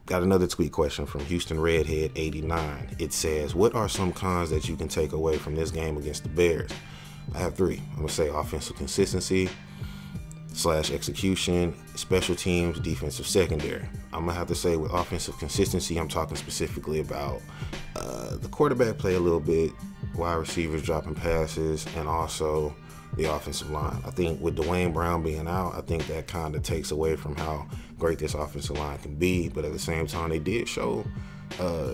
Got another tweet question from Houston Redhead 89. It says, what are some cons that you can take away from this game against the Bears? I have three. I'm going to say offensive consistency / execution, special teams, defensive secondary. I'm going to have to say with offensive consistency, I'm talking specifically about the quarterback play a little bit, wide receivers dropping passes, and also the offensive line. I think with Dwayne Brown being out, I think that kind of takes away from how great this offensive line can be, but at the same time, they did show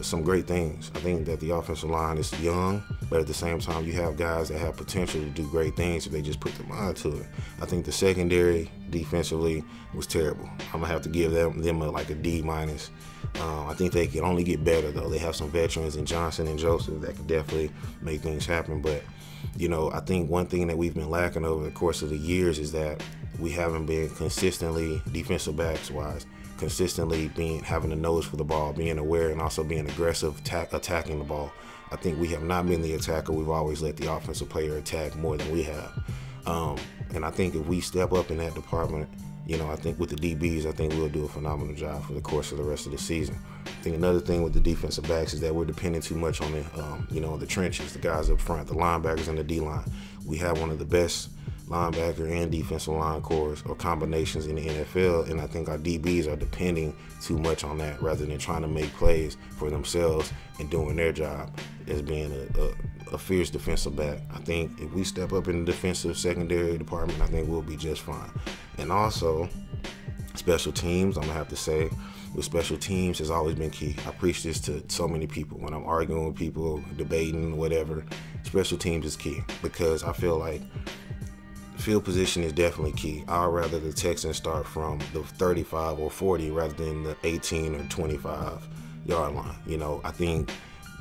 some great things. I think that the offensive line is young, but at the same time, you have guys that have potential to do great things if they just put their mind to it. I think the secondary defensively was terrible. I'm gonna have to give them like a D-. I think they can only get better though. They have some veterans in Johnson and Joseph that could definitely make things happen. But you know, I think one thing that we've been lacking over the course of the years is that we haven't been consistently, defensive backs wise, consistently having a nose for the ball, being aware, and also being aggressive, attacking the ball. I think we have not been the attacker. We've always let the offensive player attack more than we have. And I think if we step up in that department, you know, I think with the DBs, I think we'll do a phenomenal job for the course of the rest of the season. I think another thing with the defensive backs is that we're depending too much on the, the trenches, the guys up front, the linebackers and the D-line. We have one of the best linebacker and defensive line cores or combinations in the NFL, and I think our DBs are depending too much on that rather than trying to make plays for themselves and doing their job as being a fierce defensive back. I think if we step up in the defensive secondary department, I think we'll be just fine. And also, special teams, I'm gonna have to say, with special teams has always been key. I preach this to so many people when I'm arguing with people, debating, whatever. Special teams is key because I feel like field position is definitely key. I'd rather the Texans start from the 35 or 40 rather than the 18 or 25 yard line. You know, I think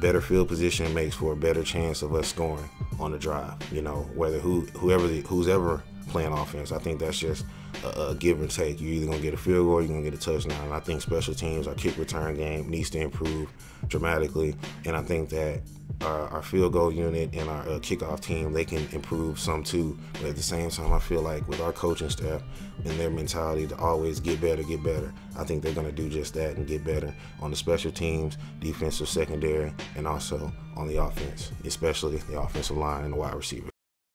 better field position makes for a better chance of us scoring on the drive. You know, whether who's ever playing offense, I think that's just a give and take. You're either gonna get a field goal or you're gonna get a touchdown. And I think special teams, our kick return game needs to improve dramatically. And I think that our field goal unit and our kickoff team, they can improve some too. But at the same time, I feel like with our coaching staff and their mentality to always get better, I think they're gonna do just that and get better on the special teams, defensive secondary, and also on the offense, especially the offensive line and the wide receivers.